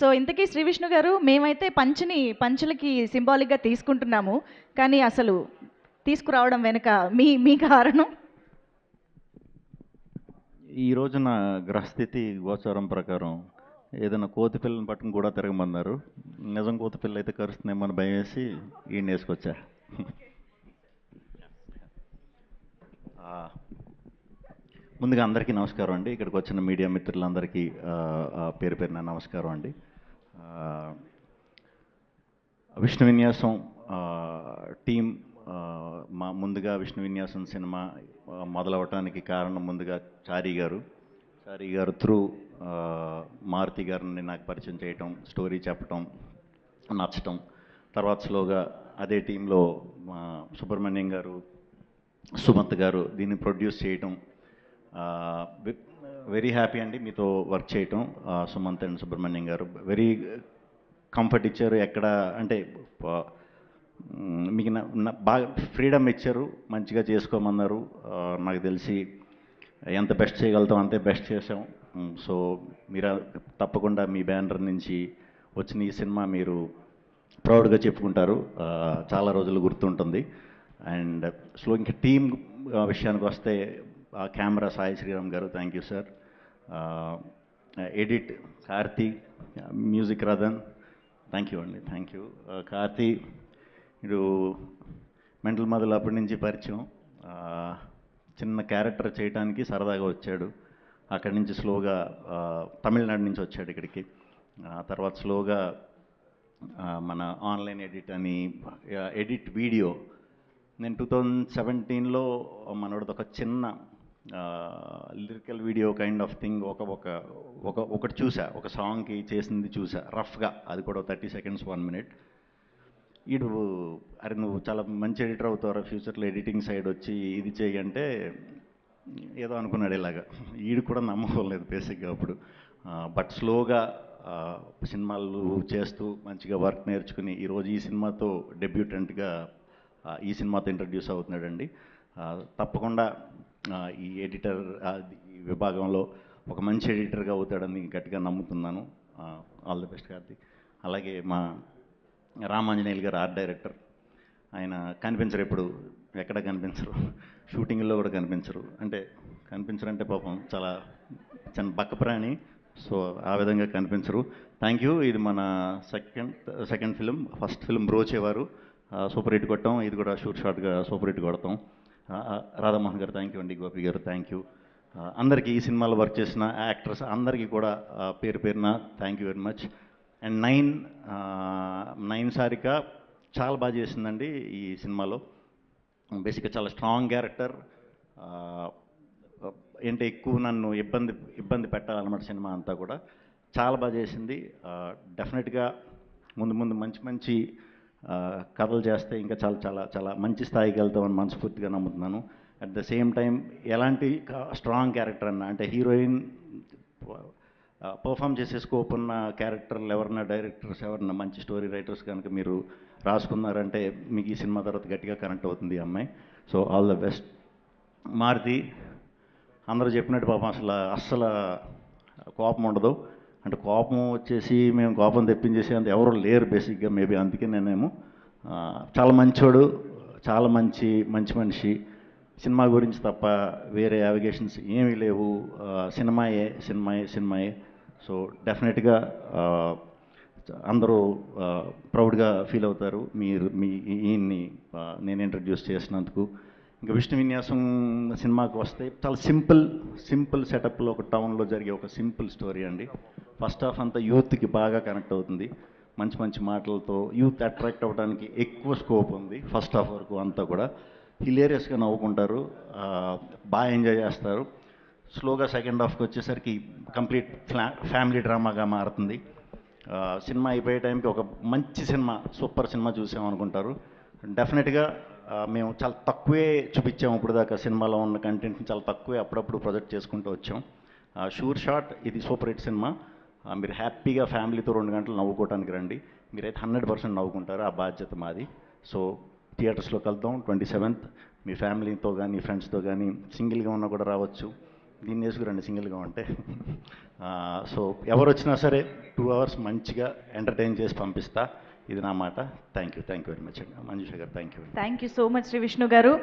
So ఇంతకీ శ్రీ విష్ణు గారు, మేమైతే పంచులకి సింబాలిక్గా తీసుకుంటున్నాము. కానీ అసలు తీసుకురావడం వెనుక మీ కారణం? ఈ రోజున గ్రహస్థితి గోచారం ప్రకారం ఏదైనా కోతి పిల్లని పట్టుకుని కూడా తిరగమన్నారు. నిజం కోతి పిల్ల అయితే కరుస్తుందేమో అని భయం వేసి ఈయన వేసుకొచ్చా. ఆ, ముందుగా అందరికీ నమస్కారం అండి. ఇక్కడికి వచ్చిన మీడియా మిత్రులందరికీ పేరు పేరున నమస్కారం అండి. విష్ణు విన్యాసం టీం ముందుగా విష్ణు విన్యాసం సినిమా మొదలవటానికి కారణం ముందుగా చారీ గారు త్రూ మారుతి గారిని నాకు పరిచయం చేయటం, స్టోరీ చెప్పటం, నచ్చటం. తర్వాత స్లోగా అదే టీంలో సుబ్రహ్మణ్యం గారు, సుమంత్ గారు దీన్ని ప్రొడ్యూస్ చేయటం. వెరీ హ్యాపీ అండి మీతో వర్క్ చేయటం. సుమంత్ అండ్ సుబ్రహ్మణ్యం గారు వెరీ కంఫర్ట్ ఇచ్చారు. ఎక్కడ అంటే మీకు బాగా ఫ్రీడమ్ ఇచ్చారు, మంచిగా చేసుకోమన్నారు. నాకు తెలిసి ఎంత బెస్ట్ చేయగలుగుతాం అంతే బెస్ట్ చేసాం. సో మీరు తప్పకుండా మీ బ్యానర్ నుంచి వచ్చిన ఈ సినిమా మీరు ప్రౌడ్గా చెప్పుకుంటారు, చాలా రోజులు గుర్తుంటుంది. అండ్ ఇంకా టీమ్ విషయానికి వస్తే కెమెరా సాయి శ్రీరామ్ గారు, thank you sir. Edit Karthi, music Rathan, thank you అండి, థ్యాంక్ యూ. కార్తీ మీరు మెంటల్ మొదలు అప్పటి నుంచి పరిచయం. చిన్న క్యారెక్టర్ చేయడానికి సరదాగా వచ్చాడు. అక్కడి నుంచి స్లోగా తమిళనాడు నుంచి వచ్చాడు ఇక్కడికి. తర్వాత స్లోగా మన ఆన్లైన్ ఎడిట్ అని ఎడిట్ వీడియో నేను 2017లో మనోడిది ఒక చిన్న lyrical video kind of thing ఒకటి చూసా, ఒక సాంగ్కి చేసింది చూసా రఫ్గా. అది కూడా 30 seconds 1 minute. అరే నువ్వు చాలా మంచి ఎడిటర్ అవుతావు, ఫ్యూచర్లో ఎడిటింగ్ సైడ్ వచ్చి ఇది చేయంటే ఏదో అనుకున్నాడు ఇలాగా. ఈడు కూడా నమ్మకం బేసిక్గా అప్పుడు. బట్ స్లోగా సినిమాలు చేస్తూ మంచిగా వర్క్ నేర్చుకుని ఈరోజు ఈ సినిమాతో డెబ్యూటెంట్గా ఈ సినిమాతో ఇంట్రడ్యూస్ అవుతున్నాడండి. తప్పకుండా ఈ ఎడిటర్ ఈ విభాగంలో ఒక మంచి ఎడిటర్గా అవుతాడని గట్టిగా నమ్ముతున్నాను. All the best Karthik. అలాగే మా రామాంజనేయులు గారు ఆర్ట్ డైరెక్టర్. ఆయన కనిపించరు, ఎక్కడ కనిపించరు, షూటింగ్లో కూడా కనిపించరు. కనిపించరంటే పాపం చాలా చిన్న బక్కప్రాణి, సో ఆ విధంగా కనిపించరు. Thank you. ఇది మన second film. First film Brochevaru super hit కొట్టాం, ఇది కూడా షార్ట్గా సూపర్ హిట్ కొడతాం. రాధామోహన్ గారు థ్యాంక్ యూ అండి, గోపి గారు థ్యాంక్ యూ. అందరికీ ఈ సినిమాలో వర్క్ చేసిన యాక్టర్స్ అందరికీ కూడా పేరు పేరున thank you very much. And nine Sarika చాలా బాగా చేసిందండి ఈ సినిమాలో. బేసిక్గా చాలా స్ట్రాంగ్ క్యారెక్టర్. ఎక్కువ నన్ను ఇబ్బంది పెట్టాలన్నమాట సినిమా అంతా కూడా. చాలా బాగా చేసింది. డెఫినెట్గా ముందు మంచి కథలు చేస్తే ఇంకా చాలా చాలా చాలా మంచి స్థాయికి వెళ్తామని మనస్ఫూర్తిగా నమ్ముతున్నాను. అట్ ద సేమ్ టైం ఎలాంటి స్ట్రాంగ్ క్యారెక్టర్ అంటే హీరోయిన్ పర్ఫామ్ చేసే స్కోప్ ఉన్న క్యారెక్టర్లు ఎవరన్నా, డైరెక్టర్స్ ఎవరన్నా, మంచి స్టోరీ రైటర్స్ కనుక మీరు రాసుకున్నారంటే మీకు ఈ సినిమా తర్వాత గట్టిగా కనెక్ట్ అవుతుంది ఈ అమ్మాయి. So all the best. Maruti అందరూ చెప్పినట్టు పాపం అస్సలు కోపం ఉండదు. కోపం వచ్చేసి మేము కోపం తెప్పించేసి అంత ఎవరు లేరు బేసిక్గా. మేబీ అందుకే నేనేమో చాలా మంచోడు, చాలా మంచి మనిషి. సినిమా గురించి తప్ప వేరే అవిగేషన్స్ ఏమీ లేవు. సినిమాయే. సో డెఫినెట్గా అందరూ ప్రౌడ్గా ఫీల్ అవుతారు ఈయన్ని నేను ఇంట్రడ్యూస్ చేసినందుకు. ఇంకా విష్ణు విన్యాసం సినిమాకి వస్తే చాలా సింపుల్ సెటప్లో ఒక టౌన్లో జరిగే ఒక సింపుల్ స్టోరీ అండి. ఫస్ట్ హాఫ్ అంతా యూత్కి బాగా కనెక్ట్ అవుతుంది. మంచి మాటలతో యూత్ అట్రాక్ట్ అవ్వడానికి ఎక్కువ స్కోప్ ఉంది. ఫస్ట్ హాఫ్ వరకు అంతా కూడా హిలేరియస్గా నవ్వుకుంటారు, బాగా ఎంజాయ్ చేస్తారు. స్లోగా సెకండ్ హాఫ్కి వచ్చేసరికి కంప్లీట్ ఫ్యామిలీ డ్రామాగా మారుతుంది. సినిమా అయిపోయే టైంకి ఒక మంచి సినిమా, సూపర్ సినిమా చూసామనుకుంటారు. డెఫినెట్గా మేము చాలా తక్కువే చూపించాము ఇప్పుడు దాకా. సినిమాలో ఉన్న కంటెంట్ని చాలా తక్కువే అప్పుడప్పుడు ప్రొజెక్ట్ చేసుకుంటూ వచ్చాం. షూర్ షాట్ ఇది సూపర్ హిట్ సినిమా. మీరు హ్యాపీగా ఫ్యామిలీతో 2 గంటలు నవ్వుకోవడానికి రండి. మీరైతే 100% నవ్వుకుంటారు, ఆ బాధ్యత మాది. సో థియేటర్స్లో కలుద్దాం 27th. మీ ఫ్యామిలీతో కానీ ఫ్రెండ్స్తో కానీ సింగిల్గా ఉన్నా కూడా రావచ్చు. దీన్ని వేసుకురండి సింగిల్గా ఉంటే. సో ఎవరు వచ్చినా సరే 2 hours మంచిగా ఎంటర్టైన్ చేసి పంపిస్తా, ఇది నా మాట. థ్యాంక్ యూ వెరీ మచ్ అండి. మంజుష గారు thank you. Thank you so much Sri Vishnu గారు.